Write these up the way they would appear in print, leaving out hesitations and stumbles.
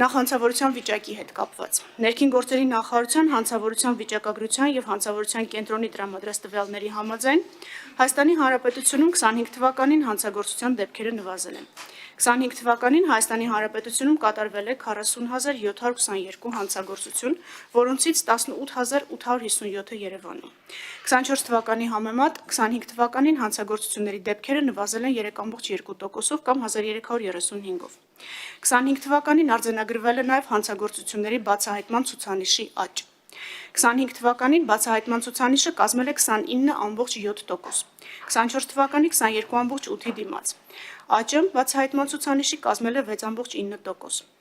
Նախանցավորության վիճակի հետ կապված։ Ներքին գործերի նախարարության հանցավորության վիճակագրության եւ հանցավորության կենտրոնի տրամադրած տվյալների համաձայն Հայաստանի Հանրապետությունում 25 թվականին հանցագործության դեպքերը նվազել են։ 25 թվականին Հայաստանի Հանրապետությունում կատարվել է 40722 հանցագործություն, որոնցից 18857-ը Երևանում։ 24 թվականի համեմատ 25 թվականին հանցագործությունների դեպքերը նվազել են 3.2%-ով կամ 1335-ով։ 25 թվականին արձանագրվել է նաև հանցագործությունների բացահայտման ցուցանիշի աճ։ 25 թվականին բացահայտման ցուցանիշը կազմել է 29.7%, 24 թվականի 22.8-ի դիմաց։ Աճը բացահայտման ցուցանիշի կազմել է 6.9%։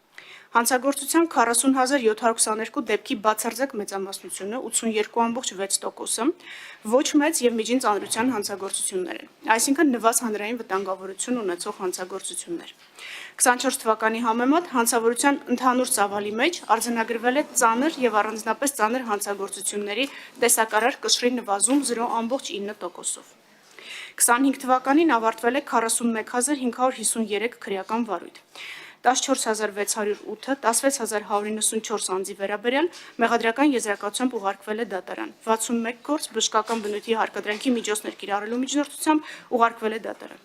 Հանցագործության 40722 դեպքի բացարձակ մեծամասնությունը 82.6%-ը ոչ մեծ եւ միջին ծանրության հանցագործություններ են, այսինքն նվազ հանրային վտանգավորություն ունեցող հանցագործություններ։ 24 թվականի համեմատ հանցավորության ընդհանուր ծավալի մեջ արձանագրվել է ծանր եւ առանձնապես ծանր հանցագործությունների տեսակարար կշռի նվազում 0.9%-ով։ 25 թվականին ավարտվել է 41553 քրեական վարույթ, 14608-ը 16194 անձի վերաբերյալ մեղադրական եզրակացությամբ ուղարկվել է դատարան, 61 գործ բժշկական բնույթի հարկադրանքի միջոցներ կիրառելու միջնորդությամբ ուղարկվել է դատարան,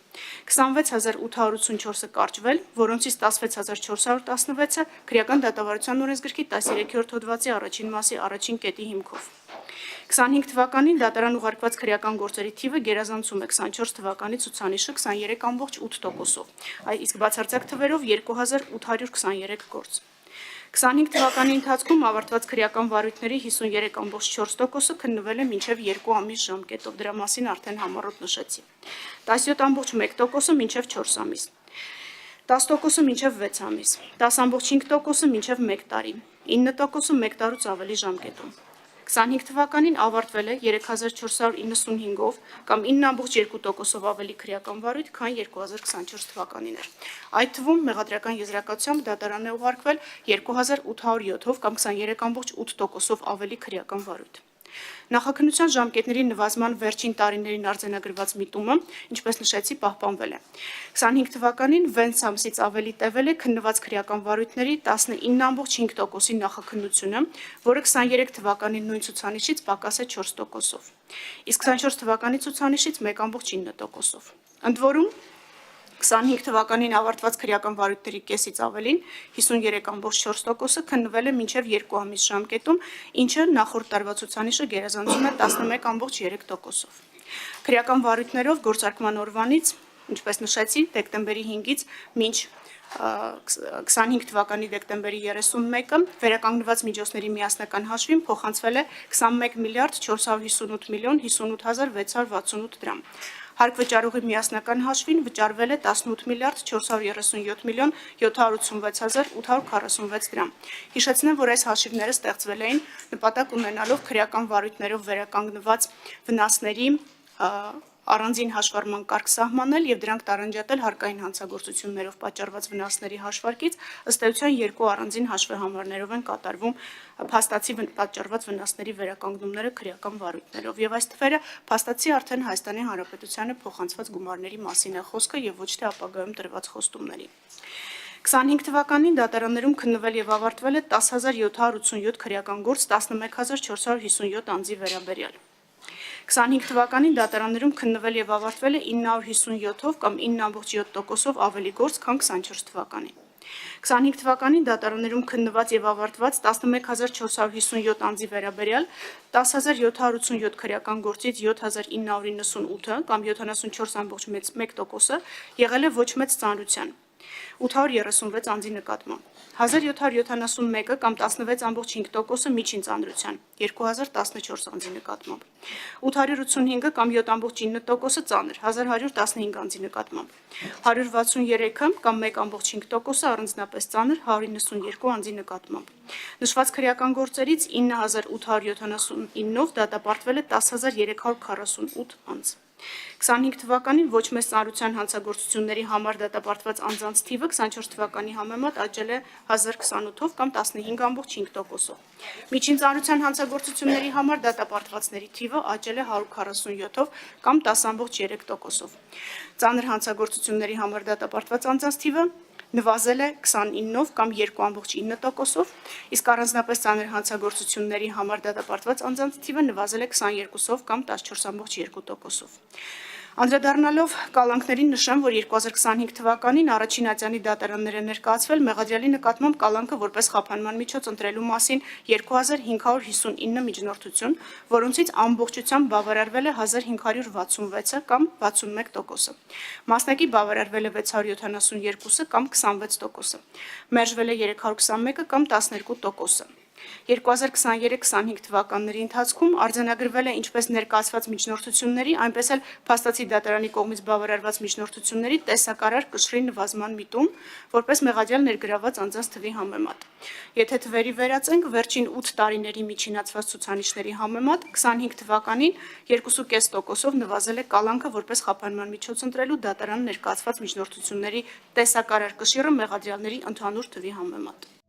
26884-ը կարճվել, որոնցից 16416-ը քրեական դատավարության օրենսգրքի 13-րդ հոդվածի առաջին մասի առաջին կետի հիմքով։ 25 թվականին դատարան ուղարկված քրեական գործերի թիվը գերազանցում է 24 թվականի ցուցանիշը 23.8%-ով, իսկ բացարձակ թվերով 2823 գործ։ 25 թվականի ընթացքում ավարտված քրեական վարույթների 53.4%-ը քննվել է մինչև 2 ամիս ժամկետով, դրա մասին արդեն համառոտ նշեցի, 17.1%-ը մինչև 4 ամիս, 10%-ը մինչև 6 ամիս, 10.5%-ը մինչև 1 տարի, 9%-ը 1 տարուց ավելի ժամկետում։ 25 թվականին ավարտվել է 3495-ով կամ 9.2%-ով ավելի քրեական վարույթ, քան 2024 թվականին էր։ Այդ թվում մեղադրական եզրակացությամբ դատարան է ուղարկվել 2807-ով կամ 23.8%-ով ավելի քրեական վարույթ։ Նախաքննության ժամկետների նվազման վերջին տարիներին արձանագրված միտումը, ինչպես նշեցի, պահպանվել է։ 25 թվականին 6 ամսից ավելի տևել է քննված քրեական վարույթների 19.5%-ի նախաքննությունը, որը 23 թվականի նույն ցուցանիշից պակաս է 4%-ով, իսկ 24 թվականի ցուցանիշից 1.9%-ով։ Ընդ որում 25 թվականին ավարտված քրեական վարույթների կեսից ավելին 53.4%-ը քննվել է մինչև 2 ամիս ժամկետում, ինչը նախորդ տարվա ցուցանիշը գերազանցում է 11.3%-ով։ Քրեական վարույթներով գործարկման օրվանից, ինչպես նշեցի, դեկտեմբերի 5-ից մինչ 25 թվականի դեկտեմբերի 31-ը վերականգնված միջոցների միասնական հաշվին փոխանցվել է 21 միլիարդ 458 միլիոն 58668 դրամ։ Հարկ-վճարողի միասնական հաշվին վճարվել է 18 միլիարդ 437 միլիոն 784646 դրամ։ Հիշեցնեմ, որ այս հաշիվները ստեղծվել էին նպատակ ունենալով քրեական վարույթներով վերականգնված վնասների առանձին հաշվառման կարգ սահմանել եւ դրանք տարանջատել հարկային հանցագործություններով պատճառված վնասների հաշվարկից, ըստ էության երկու առանձին հաշվեհամարներով են կատարվում փաստացի պատճառված վնասների վերականգնումները քրեական վարույթներով եւ այս թվերը փաստացի արդեն Հայաստանի Հանրապետությանը փոխանցված գումարների մասին է խոսքը եւ ոչ թե ապագայում տրված խոստումների։ 25 թվականին դատարաններում քննվել եւ ավարտվել է 10787 քրեական գործ 11457 անձի վերաբերյալ։ 25 թվականին դատարաններում քննվել եւ ավարտվել է 957-ով կամ 9.7%-ով ավելի գործ, քան 24 թվականին։ 25 թվականին դատարաններում քննված եւ ավարտված 11457 անձի վերաբերյալ 10787 քրեական գործից 7998-ը կամ 74.1%-ը եղել է ոչ մեծ ծանրության 836 անձի նկատմամբ, 1771-ը կամ 16.5%-ը միջին ծանրության 2014 անձի նկատմամբ, 885-ը կամ 7.9%-ը ծանր 1115 անձի նկատմամբ, 163-ը կամ 1.5%-ը առանձնապես ծանր 192 անձի նկատմամբ։ Նշված քրեական գործերից 9879-ով դատապարտվել է 10348 անձ։ 25 թվականին ոչ մեծ ծանրության հանցագործությունների համար դատապարտված անձանց թիվը 24 թվականի համեմատ աճել է 1028-ով կամ 15.5%-ով։ Միջին ծանրության հանցագործությունների համար դատապարտվածների թիվը աճել է 147-ով կամ 10.3%-ով։ Ծանր հանցագործությունների համար դատապարտված անձանց թիվը նվազել է 29-ով կամ 2.9%-ով, իսկ առանձնապես ծանր հանցագործությունների համար դատապարտված անձանց թիվը նվազել է 22-ով կամ 14.2%-ով։ Անդրադառնալով կալանքներին նշեմ, որ 2025 թվականին առաջին ատյանի դատարաններ են ներկայացվել մեղադրյալի նկատմամբ կալանքը որպես խափանման միջոց ընտրելու մասին 2559 միջնորդություն, որոնցից ամբողջությամբ բավարարվել է 1566-ը կամ 61%-ը։ Մասնակի բավարարվել է 672-ը կամ 26%-ը։ Մերժվել է 321-ը կամ 12%-ը։ 2023-25 թվականների ընթացքում արձանագրվել է ինչպես ներկայացված միջնորդությունների, այնպես էլ փաստացի դատարանի կողմից բավարարված միջնորդությունների տեսակարար կշռի նվազման միտում, որպես մեղադրյալ ներգրավված անձանց թվի համեմատ։ Եթե թվերի վերածենք, վերջին 8 տարիների միջինացված ցուցանիշների համեմատ 25 թվականին 2.5%-ով նվազել է կալանքը որպես խափանման միջոց ընտրելու դատարան ներկայացված միջնորդությունների տեսակարար կշիռը մեղադրյալների ընդհանուր թվի համեմատ։